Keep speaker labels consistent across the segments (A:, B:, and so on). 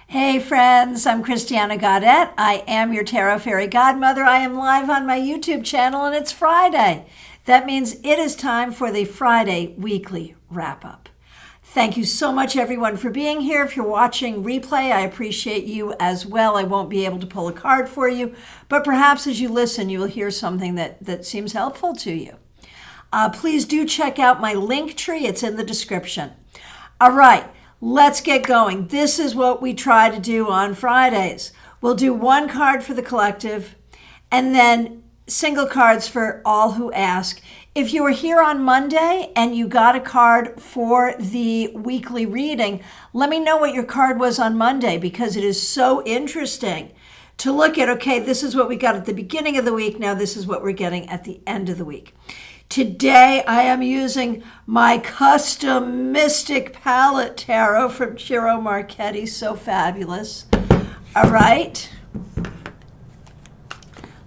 A: Hey friends, I'm Christiana Gaudette. I am your Tarot Fairy Godmother. I am live on my YouTube channel and it's Friday. That means it is time for the Friday weekly wrap-up. Thank you so much everyone for being here. If you're watching replay, I appreciate you as well. I won't be able to pull a card for you, but perhaps as you listen, you will hear something that seems helpful to you. Please do check out my link tree. It's in the description. All right. Let's get going. This is what we try to do on Fridays. We'll do one card for the collective and then single cards for all who ask. If you were here on Monday and you got a card for the weekly reading, let me know what your card was on Monday because it is so interesting to look at, okay, this is what we got at the beginning of the week. Now this is what we're getting at the end of the week. Today, I am using my custom Mystic Palette Tarot from Ciro Marchetti. So fabulous. All right.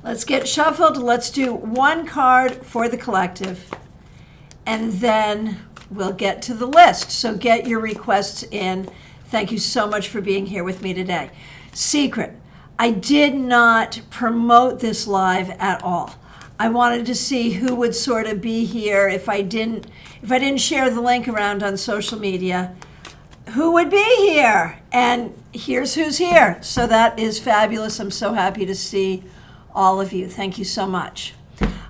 A: Let's get shuffled. Let's do one card for the collective, and then we'll get to the list. So get your requests in. Thank you so much for being here with me today. Secret, I did not promote this live at all. I wanted to see who would sort of be here if I didn't share the link around on social media. Who would be here? And here's who's here. So that is fabulous. I'm so happy to see all of you. Thank you so much.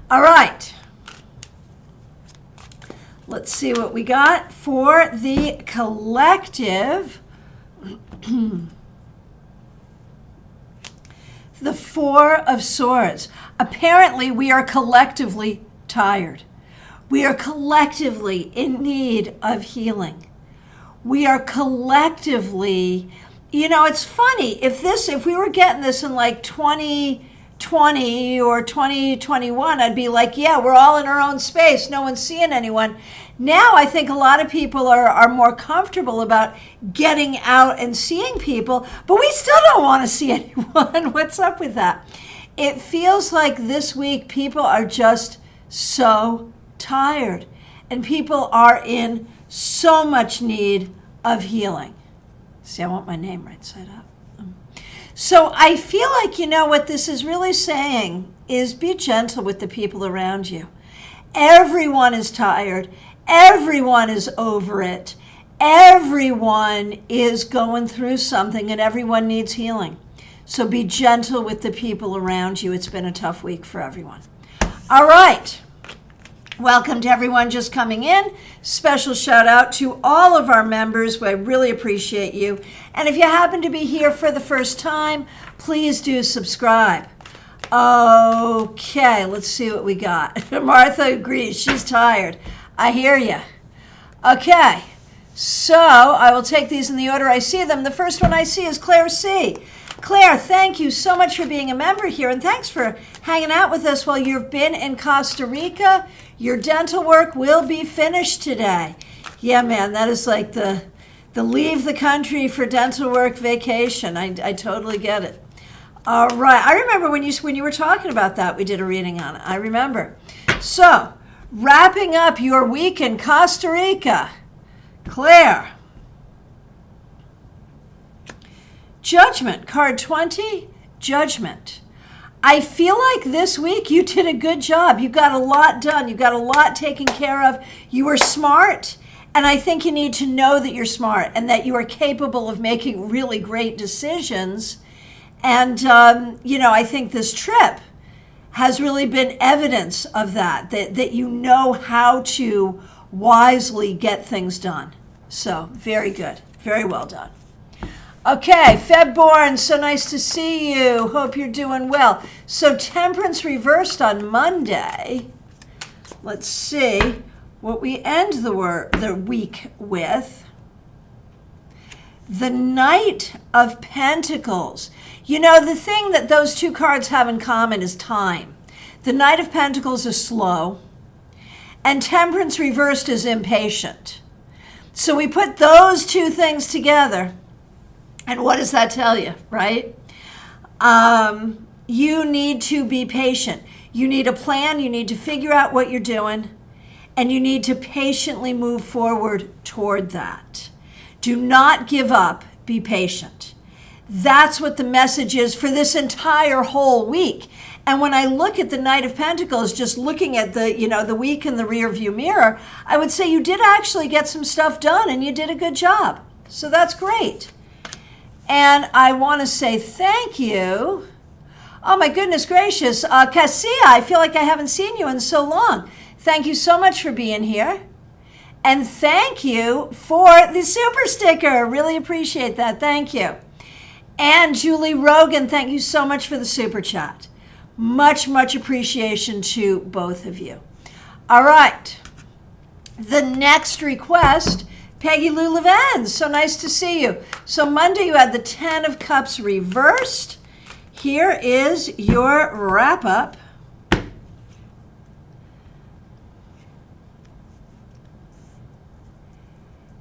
A: All right. Let's see what we got for the collective. The Four of Swords. Apparently, we are collectively tired. We are collectively in need of healing. We are collectively, it's funny, if we were getting this in like 2020 or 2021, I'd be like, yeah, we're all in our own space. No one's seeing anyone. Now I think a lot of people are more comfortable about getting out and seeing people, but we still don't want to see anyone. What's up with that? It feels like this week people are just so tired and people are in so much need of healing. See, I want my name right side up. So I feel like, what this is really saying is be gentle with the people around you. Everyone is tired. Everyone is over it. Everyone is going through something and everyone needs healing. So be gentle with the people around you. It's been a tough week for everyone. All right. Welcome to everyone just coming in. Special shout out to all of our members. I really appreciate you. And if you happen to be here for the first time, please do subscribe. Okay, let's see what we got. Martha agrees. She's tired. I hear you. Okay, so I will take these in the order I see them. The first one I see is Claire C. Claire, thank you so much for being a member here, and thanks for hanging out with us while you've been in Costa Rica. Your dental work will be finished today. Yeah, man, that is like the leave the country for dental work vacation. I totally get it. All right, I remember when you were talking about that, we did a reading on it. I remember. So, wrapping up your week in Costa Rica, Claire. Judgment, card 20, Judgment. I feel like this week you did a good job. You got a lot done. You got a lot taken care of. You were smart, and I think you need to know that you're smart and that you are capable of making really great decisions. And, I think this trip has really been evidence of that you know how to wisely get things done. So, very good. Very well done. Okay, Febborn, so nice to see you. Hope you're doing well. So Temperance reversed on Monday. Let's see what we end the week with. The Knight of Pentacles. The thing that those two cards have in common is time. The Knight of Pentacles is slow, and Temperance reversed is impatient. So we put those two things together. And what does that tell you, right? You need to be patient. You need a plan. You need to figure out what you're doing. And you need to patiently move forward toward that. Do not give up. Be patient. That's what the message is for this entire whole week. And when I look at the Knight of Pentacles, just looking at the week in the rear view mirror, I would say you did actually get some stuff done and you did a good job. So that's great. And I want to say thank you. Oh my goodness gracious. Cassia, I feel like I haven't seen you in so long. Thank you so much for being here. And thank you for the super sticker. Really appreciate that. Thank you. And Julie Rogan, thank you so much for the super chat. Much, much appreciation to both of you. All right. The next request, Peggy Lou Levan. So nice to see you. So Monday you had the 10 of Cups reversed. Here is your wrap up.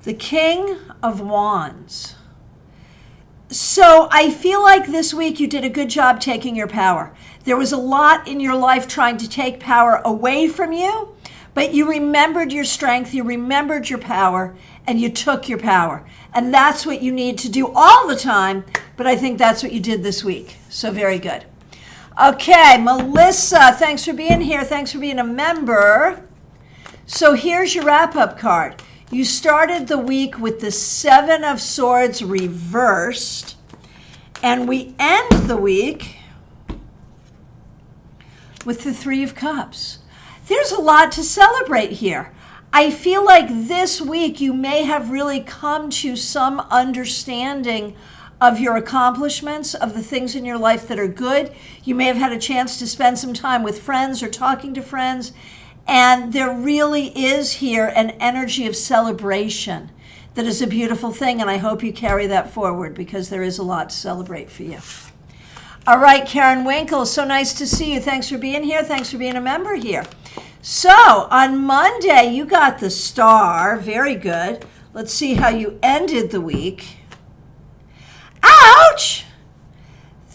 A: The King of Wands. So I feel like this week you did a good job taking your power. There was a lot in your life trying to take power away from you, but you remembered your strength, you remembered your power, and you took your power. And that's what you need to do all the time, but I think that's what you did this week. So very good. Okay, Melissa, thanks for being here. Thanks for being a member. So here's your wrap-up card. You started the week with the 7 of Swords reversed, and we end the week with the 3 of Cups. There's a lot to celebrate here. I feel like this week you may have really come to some understanding of your accomplishments, of the things in your life that are good. You may have had a chance to spend some time with friends or talking to friends. And there really is here an energy of celebration that is a beautiful thing. And I hope you carry that forward because there is a lot to celebrate for you. All right, Karen Winkle, so nice to see you. Thanks for being here. Thanks for being a member here. So on Monday, you got the Star. Very good. Let's see how you ended the week. Ouch!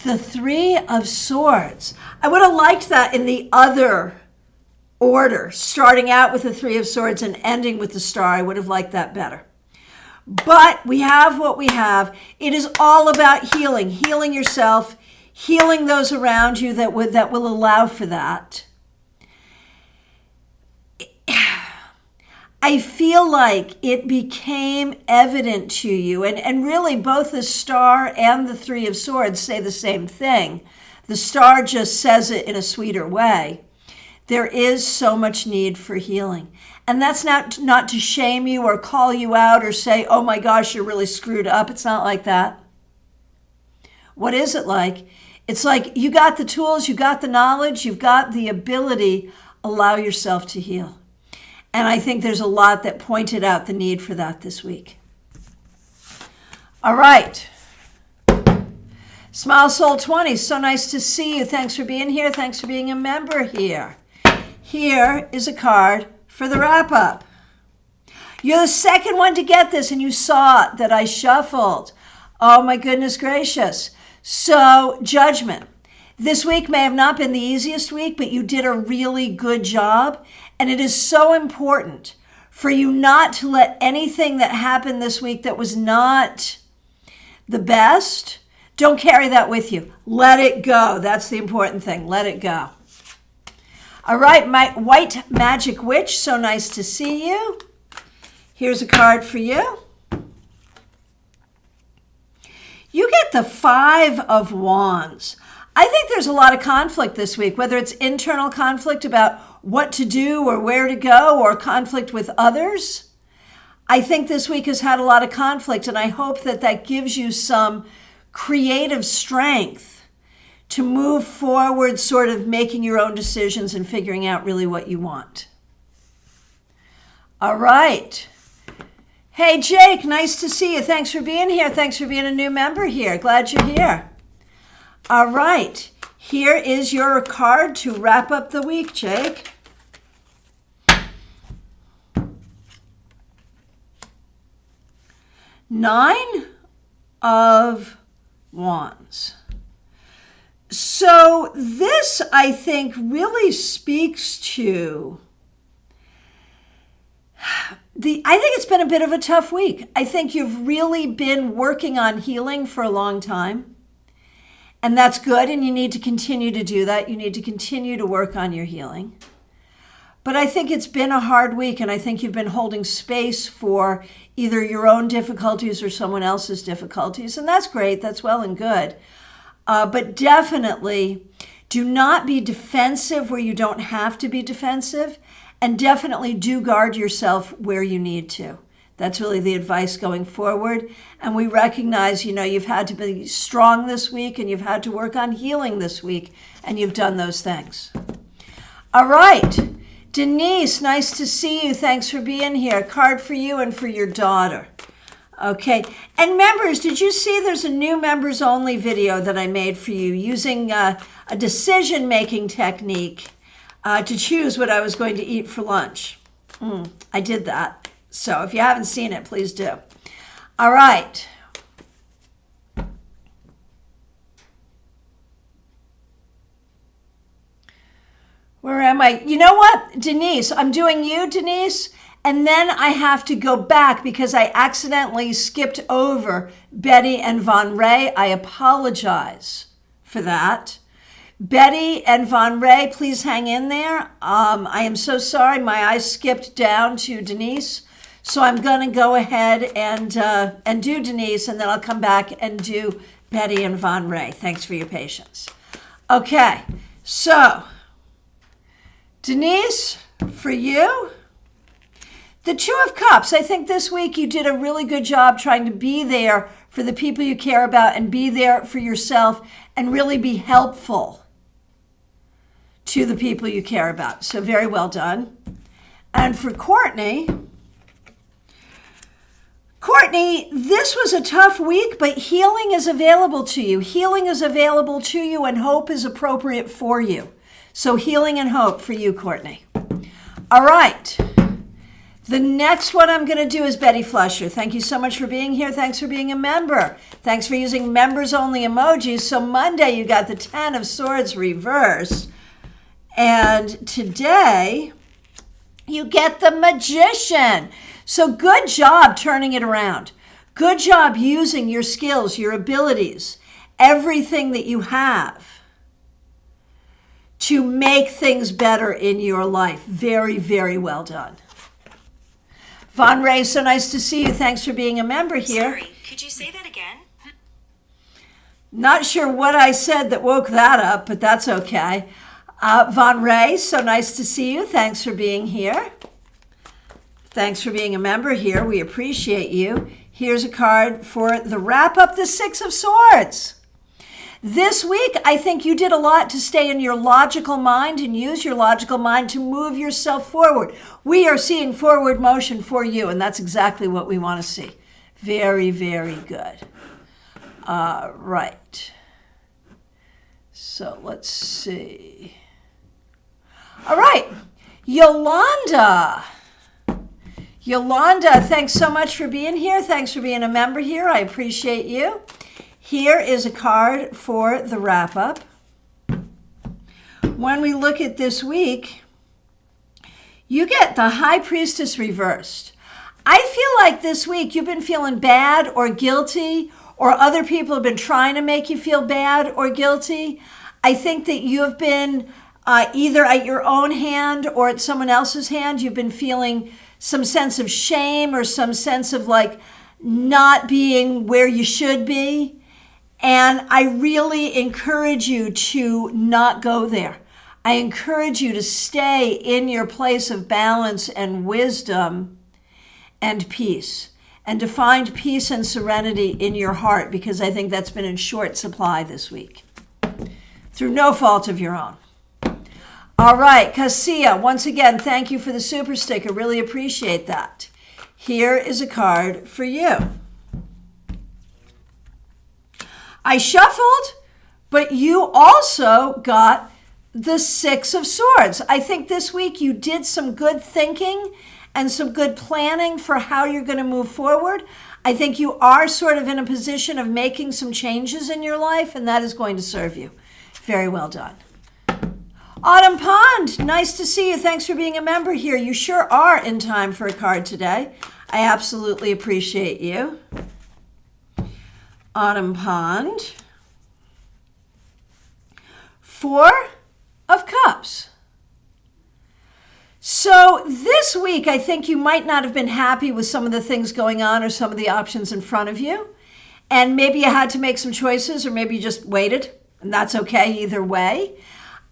A: The 3 of Swords. I would have liked that in the other order, starting out with the 3 of Swords and ending with the Star. I would have liked that better. But we have what we have. It is all about healing yourself, healing those around you that will allow for that. I feel like it became evident to you, and really both the Star and the 3 of Swords say the same thing. The Star just says it in a sweeter way. There is so much need for healing. And that's not to shame you or call you out or say, oh my gosh, you're really screwed up. It's not like that. What is it like? It's like you got the tools, you got the knowledge, you've got the ability. Allow yourself to heal. And I think there's a lot that pointed out the need for that this week. All right. Smile Soul 20, so nice to see you. Thanks for being here. Thanks for being a member here. Here is a card for the wrap-up. You're the second one to get this, and you saw that I shuffled. Oh, my goodness gracious. So, Judgment. This week may have not been the easiest week, but you did a really good job. And it is so important for you not to let anything that happened this week that was not the best, don't carry that with you. Let it go. That's the important thing. Let it go. All right, my White Magic Witch, so nice to see you. Here's a card for you. You get the 5 of Wands. I think there's a lot of conflict this week, whether it's internal conflict about what to do or where to go, or conflict with others. I think this week has had a lot of conflict, and I hope that that gives you some creative strength to move forward, sort of making your own decisions and figuring out really what you want. All right. Hey, Jake, nice to see you. Thanks for being here. Thanks for being a new member here. Glad you're here. All right. Here is your card to wrap up the week, Jake. Nine of Wands. So this, I think, really speaks to I think it's been a bit of a tough week. I think you've really been working on healing for a long time. And that's good, and you need to continue to do that. You need to continue to work on your healing. But I think it's been a hard week, and I think you've been holding space for either your own difficulties or someone else's difficulties, and that's great. That's well and good. But definitely do not be defensive where you don't have to be defensive, and definitely do guard yourself where you need to. That's really the advice going forward. And we recognize, you've had to be strong this week, and you've had to work on healing this week, and you've done those things. All right. Denise, nice to see you. Thanks for being here. Card for you and for your daughter. Okay. And members, did you see there's a new members only video that I made for you using a decision-making technique to choose what I was going to eat for lunch? I did that. So if you haven't seen it, please do. All right. Where am I? You know what, Denise? I'm doing you, Denise, and then I have to go back because I accidentally skipped over Betty and Von Ray. I apologize for that. Betty and Von Ray, please hang in there. I am so sorry. My eyes skipped down to Denise. So I'm going to go ahead and do Denise, and then I'll come back and do Betty and Von Ray. Thanks for your patience. Okay, so Denise, for you, the Two of Cups. I think this week you did a really good job trying to be there for the people you care about and be there for yourself and really be helpful to the people you care about. So very well done. And for Courtney, this was a tough week, but healing is available to you. Healing is available to you, and hope is appropriate for you. So healing and hope for you, Courtney. All right. The next one I'm going to do is Betty Flusher. Thank you so much for being here. Thanks for being a member. Thanks for using members-only emojis. So Monday, you got the 10 of Swords reversed. And today, you get the Magician. So good job turning it around. Good job using your skills, your abilities, everything that you have to make things better in your life. Very, very well done. Von Ray, so nice to see you. Thanks for being a member here.
B: Sorry, could you say that again?
A: Not sure what I said that woke that up, but that's okay. Von Ray, so nice to see you. Thanks for being here. Thanks for being a member here. We appreciate you. Here's a card for the wrap up, the Six of Swords. This week, I think you did a lot to stay in your logical mind and use your logical mind to move yourself forward. We are seeing forward motion for you, and that's exactly what we want to see. Very, very good. Right. So let's see. All right. Yolanda, thanks so much for being here. Thanks for being a member here. I appreciate you. Here is a card for the wrap-up. When we look at this week, you get the High Priestess reversed. I feel like this week you've been feeling bad or guilty, or other people have been trying to make you feel bad or guilty. I think that you have been either at your own hand or at someone else's hand. You've been feeling some sense of shame or some sense of like not being where you should be. And I really encourage you to not go there. I encourage you to stay in your place of balance and wisdom and peace, and to find peace and serenity in your heart, because I think that's been in short supply this week, through no fault of your own. All right, Cassia, once again, thank you for the super sticker. Really appreciate that. Here is a card for you. I shuffled, but you also got the Six of Swords. I think this week you did some good thinking and some good planning for how you're going to move forward. I think you are sort of in a position of making some changes in your life, and that is going to serve you. Very well done. Autumn Pond, nice to see you. Thanks for being a member here. You sure are in time for a card today. I absolutely appreciate you. Autumn Pond. Four of Cups. So this week, I think you might not have been happy with some of the things going on or some of the options in front of you. And maybe you had to make some choices, or maybe you just waited, and that's okay either way.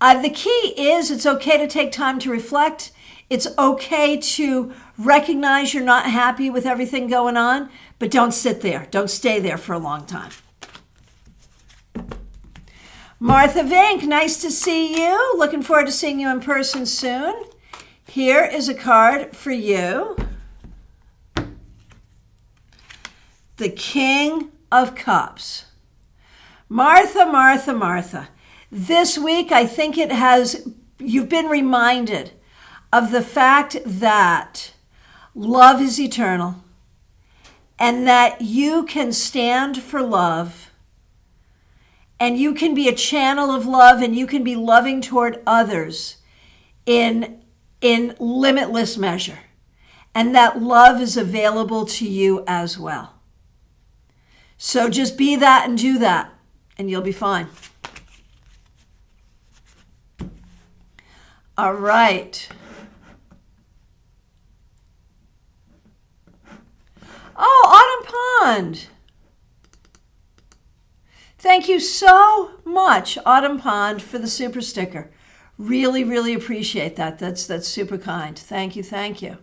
A: The key is it's okay to take time to reflect. It's okay to recognize you're not happy with everything going on, but don't sit there. Don't stay there for a long time. Martha Vink, nice to see you. Looking forward to seeing you in person soon. Here is a card for you. The King of Cups. Martha, Martha, Martha. This week, I think you've been reminded of the fact that love is eternal and that you can stand for love and you can be a channel of love and you can be loving toward others in limitless measure. And that love is available to you as well. So just be that and do that, and you'll be fine. All right. Oh, Autumn Pond. Thank you so much, Autumn Pond, for the super sticker. Really, really appreciate that. That's super kind. Thank you, thank you.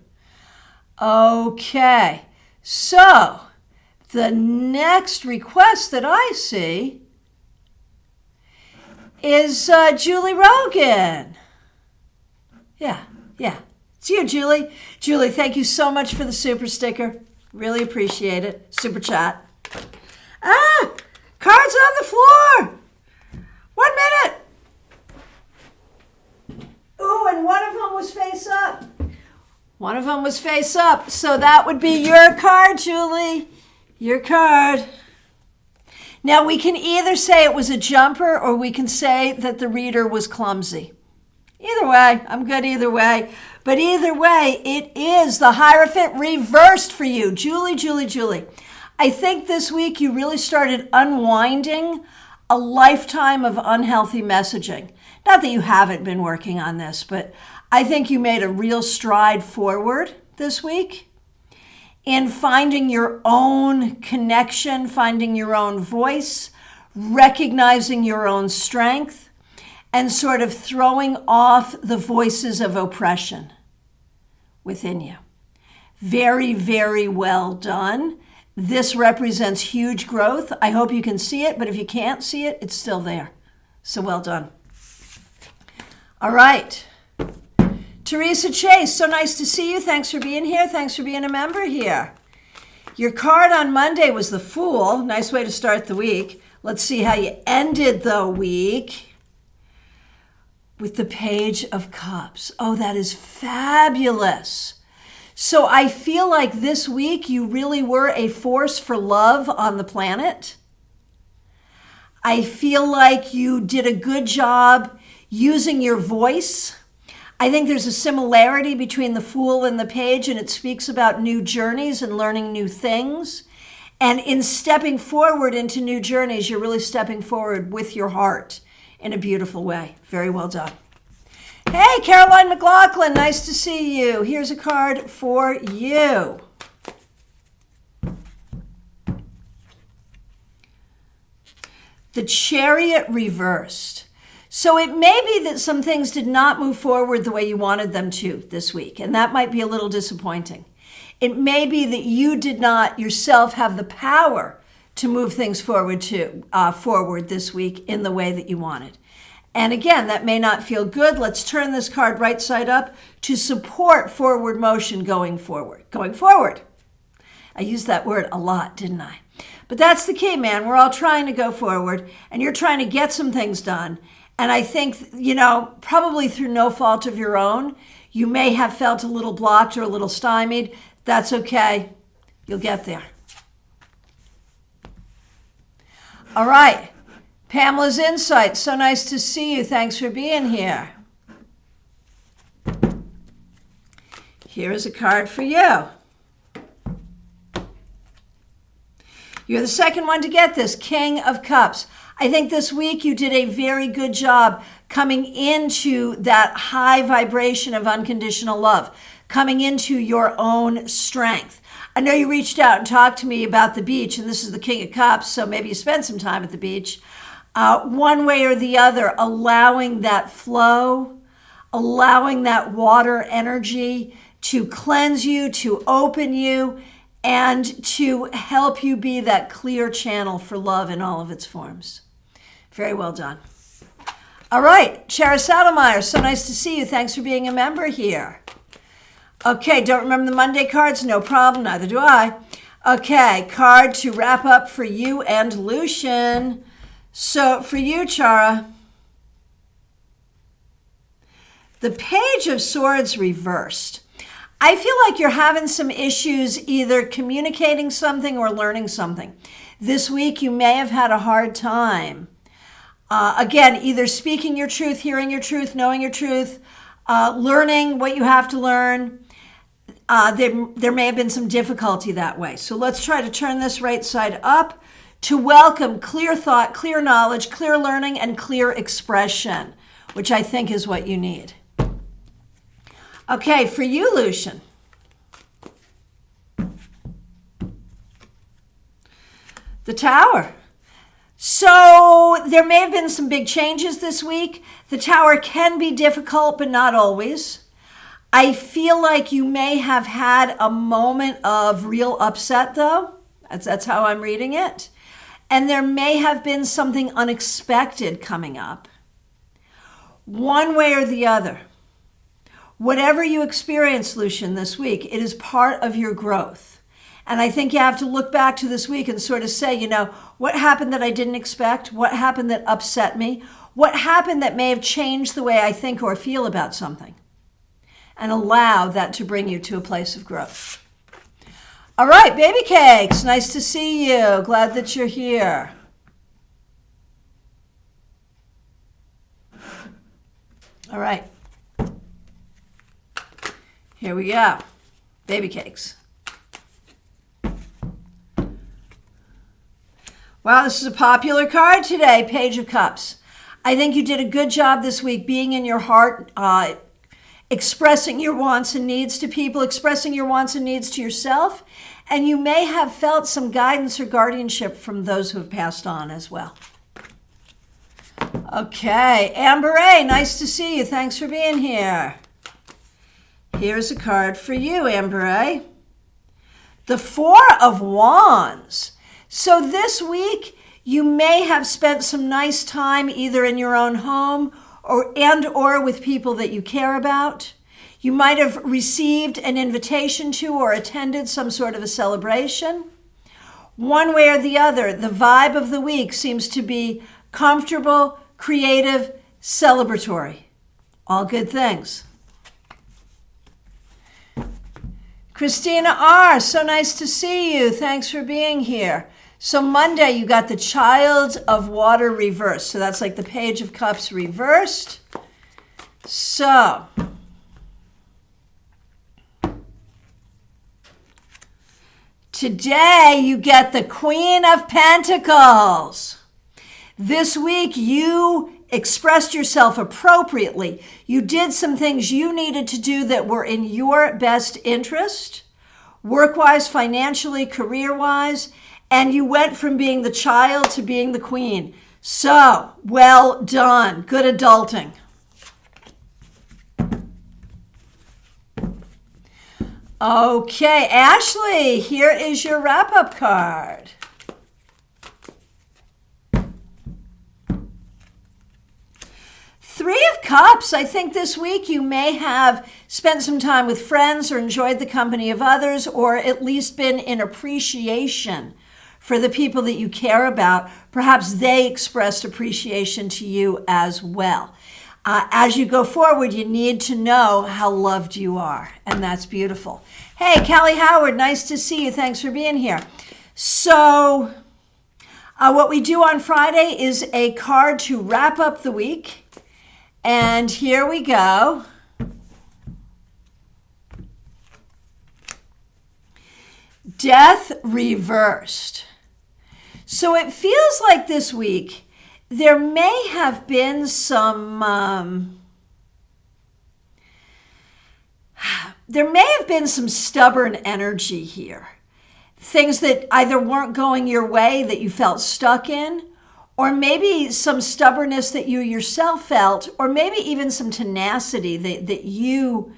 A: Okay, so the next request that I see is Julie Rogan. Yeah, it's you, Julie. Julie, thank you so much for the super sticker. Really appreciate it. Super chat. Cards on the floor. 1 minute. Ooh, and one of them was face up. One of them was face up. So that would be your card, Julie. Your card. Now, we can either say it was a jumper or we can say that the reader was clumsy. Either way, I'm good either way. But either way, it is the Hierophant reversed for you. Julie, Julie, Julie. I think this week you really started unwinding a lifetime of unhealthy messaging. Not that you haven't been working on this, but I think you made a real stride forward this week in finding your own connection, finding your own voice, recognizing your own strength, and sort of throwing off the voices of oppression within you. Very, very well done. This represents huge growth. I hope you can see it, but if you can't see it, it's still there. So well done. All right. Teresa Chase, so nice to see you. Thanks for being here. Thanks for being a member here. Your card on Monday was the Fool. Nice way to start the week. Let's see how you ended the week with the Page of Cups. Oh, that is fabulous. So I feel like this week you really were a force for love on the planet. I feel like you did a good job using your voice. I think there's a similarity between the Fool and the Page, and it speaks about new journeys and learning new things. And in stepping forward into new journeys, you're really stepping forward with your heart in a beautiful way. Very well done. Hey, Caroline McLaughlin, nice to see you. Here's a card for you. The Chariot Reversed. So it may be that some things did not move forward the way you wanted them to this week, and that might be a little disappointing. It may be that you did not yourself have the power to move things forward this week in the way that you wanted. And again, that may not feel good. Let's turn this card right side up to support forward motion going forward. Going forward. I used that word a lot, didn't I? But that's the key, man. We're all trying to go forward, and you're trying to get some things done. And I think, probably through no fault of your own, you may have felt a little blocked or a little stymied. That's okay. You'll get there. All right. Pamela's Insight. So nice to see you. Thanks for being here. Here is a card for you. You're the second one to get this, King of Cups. I think this week you did a very good job coming into that high vibration of unconditional love, coming into your own strength. I know you reached out and talked to me about the beach, and this is the King of Cups, so maybe you spent some time at the beach. One way or the other, allowing that flow, allowing that water energy to cleanse you, to open you, and to help you be that clear channel for love in all of its forms. Very well done. All right, Chara Saddlemeyer, so nice to see you. Thanks for being a member here. Okay, don't remember the Monday cards? No problem, neither do I. Okay, card to wrap up for you and Lucian. So for you, Chara, the Page of Swords reversed. I feel like you're having some issues either communicating something or learning something. This week you may have had a hard time. Again, either speaking your truth, hearing your truth, knowing your truth, learning what you have to learn. There may have been some difficulty that way. So let's try to turn this right side up to welcome clear thought, clear knowledge, clear learning, and clear expression, which I think is what you need. Okay, for you, Lucian. The Tower. So there may have been some big changes this week. The Tower can be difficult, but not always. I feel like you may have had a moment of real upset, though. That's how I'm reading it. And there may have been something unexpected coming up. One way or the other. Whatever you experience, Lucian, this week, it is part of your growth. And I think you have to look back to this week and sort of say, what happened that I didn't expect? What happened that upset me? What happened that may have changed the way I think or feel about something? And allow that to bring you to a place of growth. All right, baby cakes, nice to see you. Glad that you're here. All right. Here we go. Baby cakes. Wow, this is a popular card today, Page of Cups. I think you did a good job this week being in your heart, expressing your wants and needs to people, expressing your wants and needs to yourself, and you may have felt some guidance or guardianship from those who have passed on as well. Okay, Amber A, nice to see you. Thanks for being here. Here's a card for you, Amber A. The Four of Wands. So this week, you may have spent some nice time either in your own home or with people that you care about. You might have received an invitation to or attended some sort of a celebration. One way or the other, the vibe of the week seems to be comfortable, creative, celebratory. All good things. Christina R., so nice to see you. Thanks for being here. So Monday, you got the Child of Water reversed. So that's like the Page of Cups reversed. So today, you get the Queen of Pentacles. This week, you expressed yourself appropriately. You did some things you needed to do that were in your best interest, work-wise, financially, career-wise, and you went from being the child to being the queen. So, well done. Good adulting. Okay, Ashley, here is your wrap-up card. Three of Cups. I think this week you may have spent some time with friends or enjoyed the company of others, or at least been in appreciation for the people that you care about. Perhaps they expressed appreciation to you as well. As you go forward, you need to know how loved you are, and that's beautiful. Hey, Callie Howard, nice to see you. Thanks for being here. So what we do on Friday is a card to wrap up the week. And here we go. Death reversed. So it feels like this week there may have been some stubborn energy here. Things that either weren't going your way that you felt stuck in, or maybe some stubbornness that you yourself felt, or maybe even some tenacity that you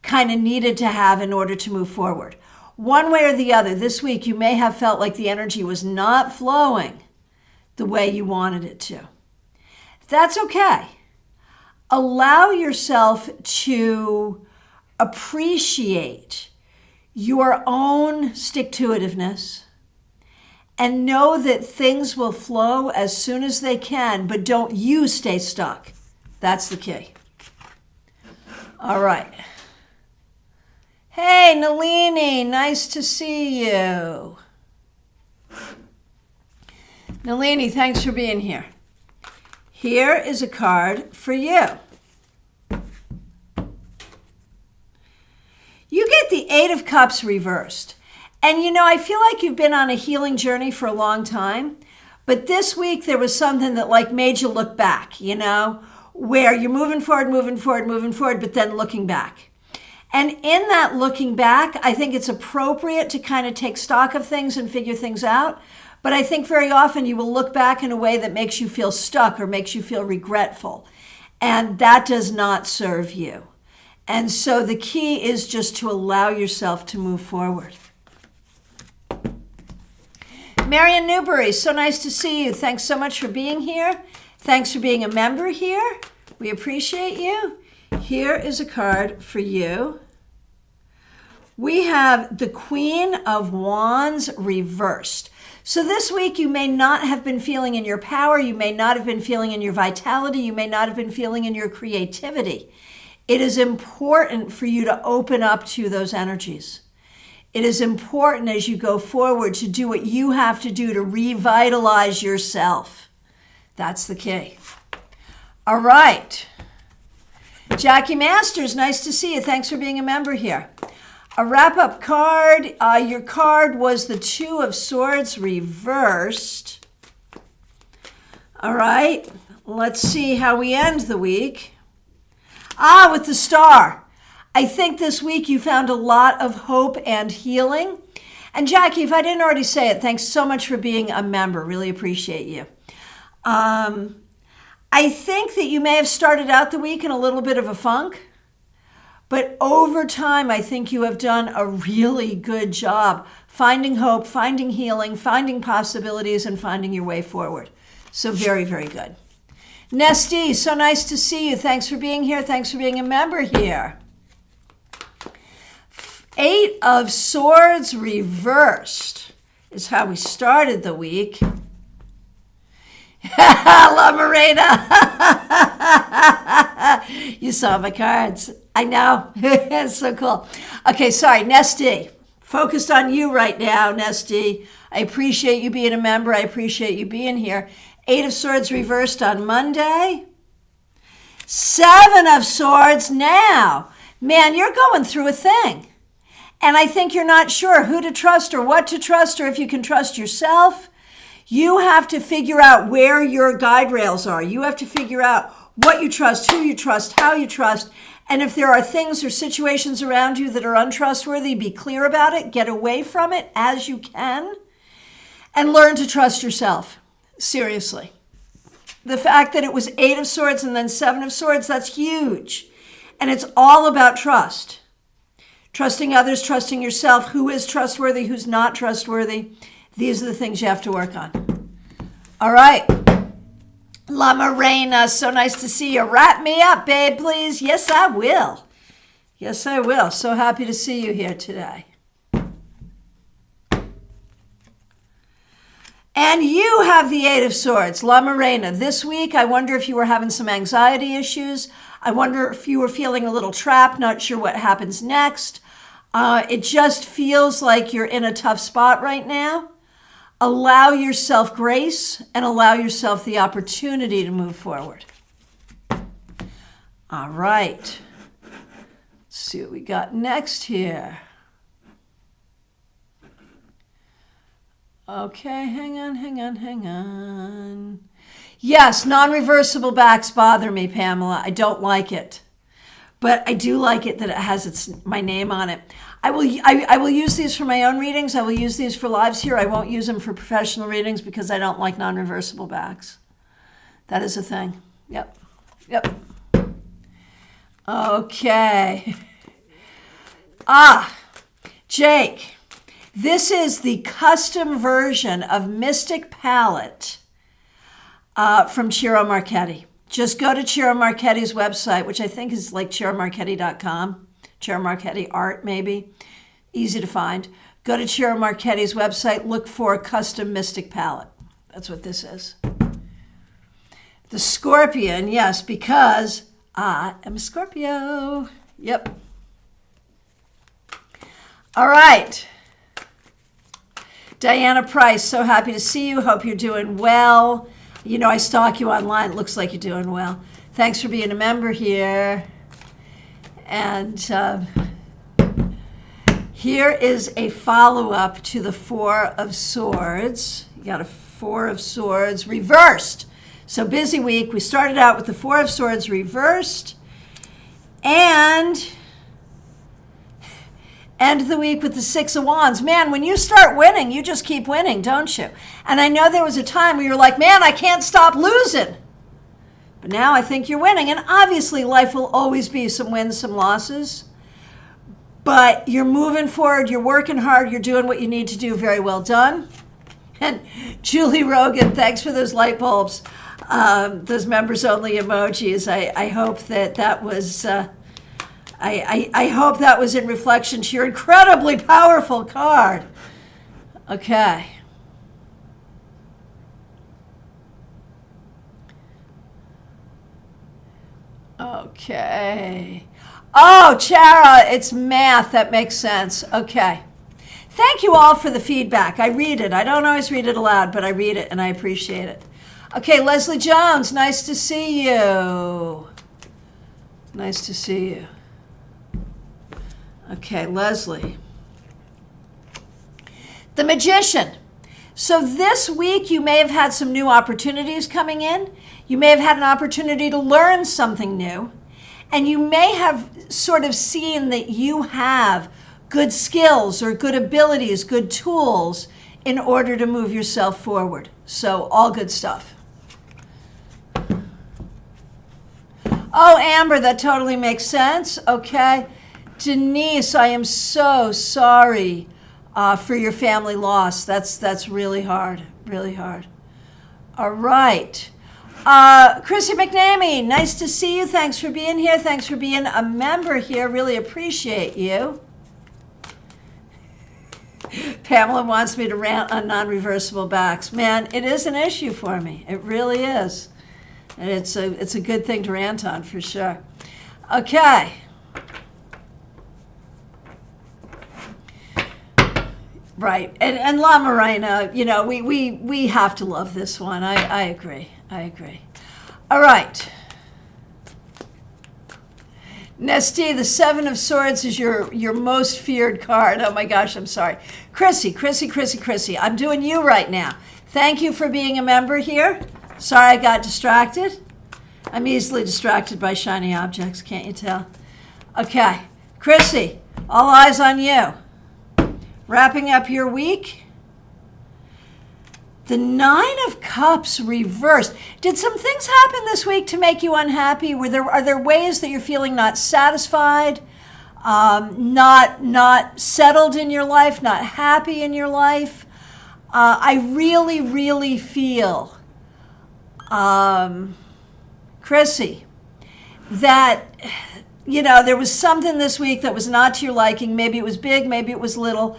A: kind of needed to have in order to move forward. One way or the other, this week you may have felt like the energy was not flowing the way you wanted it to. That's okay. Allow yourself to appreciate your own stick-to-itiveness and know that things will flow as soon as they can, but don't you stay stuck. That's the key. All right. Hey, Nalini, nice to see you. Nalini, thanks for being here. Here is a card for you. You get the Eight of Cups reversed. And you know, I feel like you've been on a healing journey for a long time, but this week there was something that like made you look back, you know, where you're moving forward, but then looking back. And in that looking back, I think it's appropriate to kind of take stock of things and figure things out. But I think very often you will look back in a way that makes you feel stuck or makes you feel regretful. And that does not serve you. And so the key is just to allow yourself to move forward. Marion Newbury, so nice to see you. Thanks so much for being here. Thanks for being a member here. We appreciate you. Here is a card for you. We have the Queen of Wands reversed. So this week you may not have been feeling in your power. You may not have been feeling in your vitality. You may not have been feeling in your creativity. It is important for you to open up to those energies. It is important as you go forward to do what you have to do to revitalize yourself. That's the key. All right. Jackie Masters, nice to see you. Thanks for being a member here. A wrap-up card. Your card was the Two of Swords reversed. All right. Let's see how we end the week. With the Star. I think this week you found a lot of hope and healing. And Jackie, if I didn't already say it, thanks so much for being a member. Really appreciate you. I think that you may have started out the week in a little bit of a funk, but over time, I think you have done a really good job finding hope, finding healing, finding possibilities, and finding your way forward. So very, very good. Nesty, so nice to see you. Thanks for being here. Thanks for being a member here. Eight of Swords reversed is how we started the week. La Morena. You saw my cards. I know. It's so cool. Okay, sorry, Nesty. Focused on you right now, Nesty. I appreciate you being a member. I appreciate you being here. Eight of Swords reversed on Monday. Seven of Swords now. Man, you're going through a thing. And I think you're not sure who to trust or what to trust or if you can trust yourself. You have to figure out where your guide rails are. You have to figure out what you trust, who you trust, how you trust. And if there are things or situations around you that are untrustworthy, be clear about it. Get away from it as you can. And learn to trust yourself. Seriously. The fact that it was Eight of Swords and then Seven of Swords, that's huge. And it's all about trust. Trusting others, trusting yourself, who is trustworthy, who's not trustworthy. These are the things you have to work on. All right. La Morena, so nice to see you. Wrap me up, babe, please. Yes, I will. Yes, I will. So happy to see you here today. And you have the Eight of Swords, La Morena. This week, I wonder if you were having some anxiety issues. I wonder if you were feeling a little trapped, not sure what happens next. It just feels like you're in a tough spot right now. Allow yourself grace and allow yourself the opportunity to move forward. All right. Let's see what we got next here. Okay, hang on. Yes, non-reversible backs bother me, Pamela. I don't like it. But I do like it that it has my name on it. I will use these for my own readings. I will use these for lives here. I won't use them for professional readings because I don't like non-reversible backs. That is a thing. Yep. Okay. Jake, this is the custom version of Mystic Palette from Ciro Marchetti. Just go to Ciro Marchetti's website, which I think is like ciromarchetti.com. Ciro Marchetti art, maybe. Easy to find. Go to Ciro Marchetti's website, look for custom Mystic Palette. That's what this is. The Scorpion, yes, because I am a Scorpio. Yep. All right. Diana Price, so happy to see you. Hope you're doing well. You know, I stalk you online. It looks like you're doing well. Thanks for being a member here. And here is a follow-up to the Four of Swords. You got a Four of Swords reversed. So busy week. We started out with the Four of Swords reversed. And end the week with the Six of Wands. Man, when you start winning, you just keep winning, don't you? And I know there was a time where you're like, man, I can't stop losing. But now I think you're winning. And obviously life will always be some wins, some losses. But you're moving forward. You're working hard. You're doing what you need to do. Very well done. And Julie Rogan, thanks for those light bulbs, those members only emojis. I hope that was... I hope that was in reflection to your incredibly powerful card. Okay. Okay. Oh, Chara, it's math. That makes sense. Okay. Thank you all for the feedback. I read it. I don't always read it aloud, but I read it and I appreciate it. Okay, Leslie Jones, nice to see you. Nice to see you. Okay, Leslie. The Magician. So this week you may have had some new opportunities coming in. You may have had an opportunity to learn something new. And you may have sort of seen that you have good skills or good abilities, good tools in order to move yourself forward. So all good stuff. Oh, Amber, that totally makes sense. Okay. Denise, I am so sorry for your family loss. That's really hard, really hard. All right. Chrissy McNamee, nice to see you. Thanks for being here. Thanks for being a member here. Really appreciate you. Pamela wants me to rant on non-reversible backs. Man, it is an issue for me. It really is. And it's a good thing to rant on for sure. Okay. Right. And La Morena, you know, we have to love this one. I agree. All right. Nesty, the Seven of Swords is your most feared card. Oh my gosh, I'm sorry. Chrissy, I'm doing you right now. Thank you for being a member here. Sorry I got distracted. I'm easily distracted by shiny objects, can't you tell? Okay. Chrissy, all eyes on you. Wrapping up your week. The Nine of Cups reversed. Did some things happen this week to make you unhappy? Are there ways that you're feeling not satisfied, not settled in your life, not happy in your life? I really feel, Chrissy, that there was something this week that was not to your liking. Maybe it was big, maybe it was little.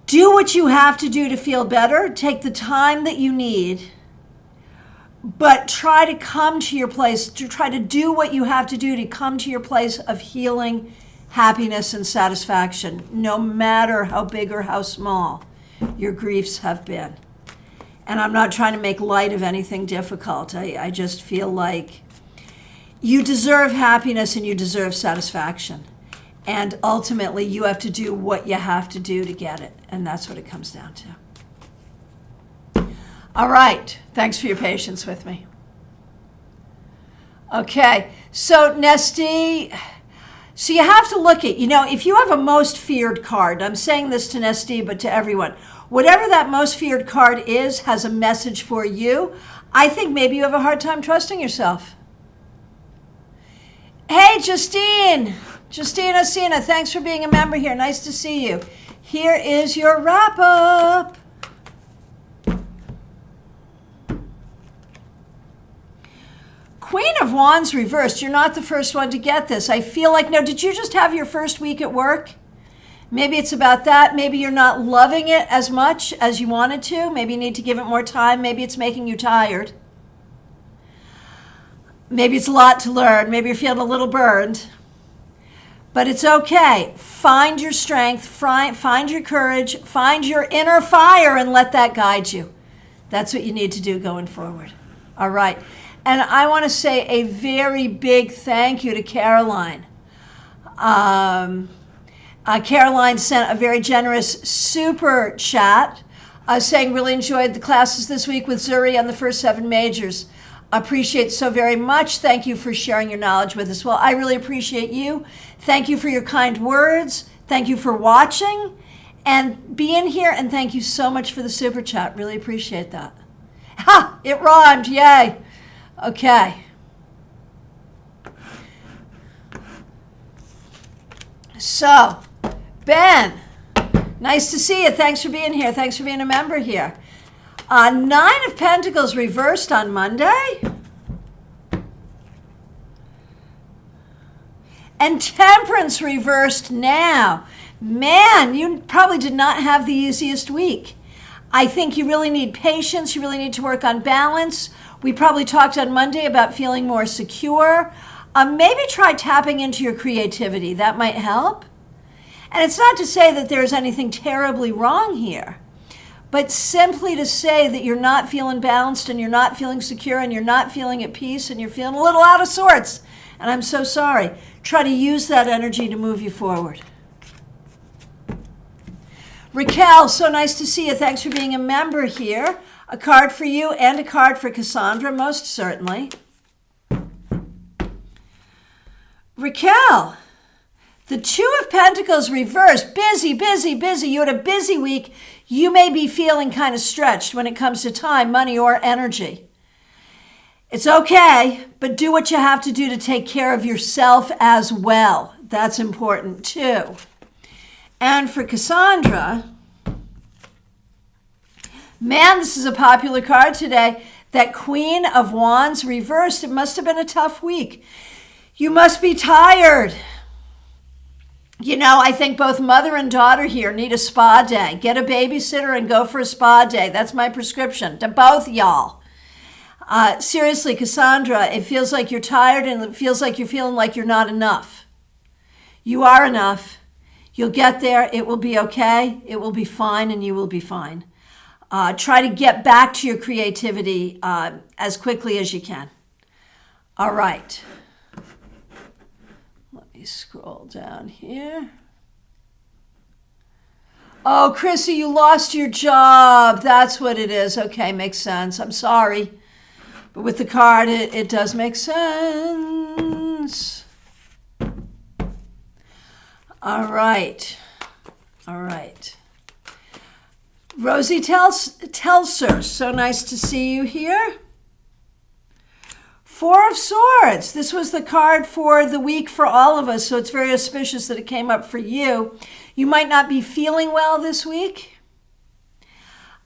A: Do what you have to do to feel better. Take the time that you need, but try to come to your place, to try to do what you have to do to come to your place of healing, happiness, and satisfaction, no matter how big or how small your griefs have been. And I'm not trying to make light of anything difficult. I just feel like you deserve happiness and you deserve satisfaction. And ultimately, you have to do what you have to do to get it. And that's what it comes down to. All right. Thanks for your patience with me. Okay. So, Nesty, so you have to look at, if you have a most feared card, I'm saying this to Nesty, but to everyone, whatever that most feared card is has a message for you. I think maybe you have a hard time trusting yourself. Hey, Justine Osina, thanks for being a member here. Nice to see you. Here is your wrap up. Queen of Wands reversed. You're not the first one to get this. I feel like, no, did you just have your first week at work? Maybe it's about that. Maybe you're not loving it as much as you wanted to. Maybe you need to give it more time. Maybe it's making you tired. Maybe it's a lot to learn. Maybe you're feeling a little burned. But it's okay. Find your strength, find your courage, find your inner fire, and let that guide you. That's what you need to do going forward. All right. And I want to say a very big thank you to Caroline. Caroline sent a very generous super chat saying, really enjoyed the classes this week with Zuri on the first 7 majors. Appreciate so very much. Thank you for sharing your knowledge with us. Well, I really appreciate you. Thank you for your kind words. Thank you for watching and being here. And thank you so much for the super chat. Really appreciate that. Ha! It rhymed. Yay. Okay. So, Ben, nice to see you. Thanks for being here. Thanks for being a member here. 9 of Pentacles reversed on Monday. And Temperance reversed now. Man, you probably did not have the easiest week. I think you really need patience. You really need to work on balance. We probably talked on Monday about feeling more secure. Maybe try tapping into your creativity. That might help. And it's not to say that there's anything terribly wrong here, but simply to say that you're not feeling balanced and you're not feeling secure and you're not feeling at peace and you're feeling a little out of sorts. And I'm so sorry. Try to use that energy to move you forward. Raquel, so nice to see you. Thanks for being a member here. A card for you and a card for Cassandra, most certainly. Raquel, the 2 of Pentacles reversed. Busy, busy, busy. You had a busy week. You may be feeling kind of stretched when it comes to time, money, or energy. It's okay, but do what you have to do to take care of yourself as well. That's important too. And for Cassandra, man, this is a popular card today. That Queen of Wands reversed. It must have been a tough week. You must be tired. I think both mother and daughter here need a spa day. Get a babysitter and go for a spa day. That's my prescription to both y'all. Seriously, Cassandra, it feels like you're tired and it feels like you're feeling like you're not enough. You are enough. You'll get there. It will be okay. It will be fine and you will be fine. Try to get back to your creativity as quickly as you can. All right. Let me scroll down here. Oh, Chrissy, you lost your job. That's what it is. Okay, makes sense. I'm sorry. But with the card, it does make sense. All right. All right. Rosie Telser, so nice to see you here. 4 of Swords. This was the card for the week for all of us, so it's very auspicious that it came up for you. You might not be feeling well this week.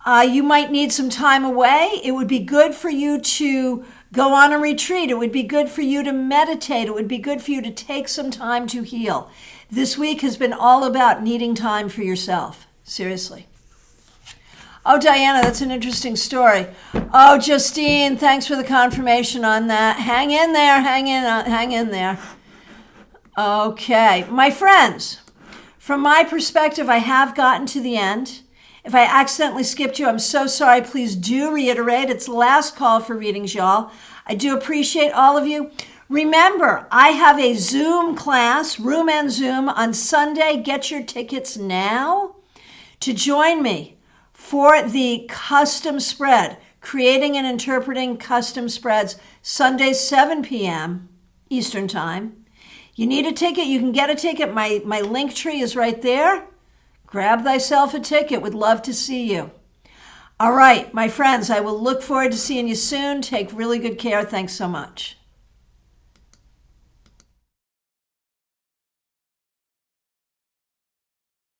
A: You might need some time away. It would be good for you to go on a retreat. It would be good for you to meditate. It would be good for you to take some time to heal. This week has been all about needing time for yourself. Seriously. Oh, Diana, that's an interesting story. Oh, Justine, thanks for the confirmation on that. Hang in there, hang in there. Okay, my friends, from my perspective, I have gotten to the end. If I accidentally skipped you, I'm so sorry. Please do reiterate. It's the last call for readings, y'all. I do appreciate all of you. Remember, I have a Zoom class, Room and Zoom, on Sunday. Get your tickets now to join me for the custom spread, Creating and Interpreting Custom Spreads, Sundays, 7 p.m. Eastern Time. You need a ticket, you can get a ticket. My link tree is right there. Grab thyself a ticket. Would love to see you. All right, my friends, I will look forward to seeing you soon. Take really good care. Thanks so much.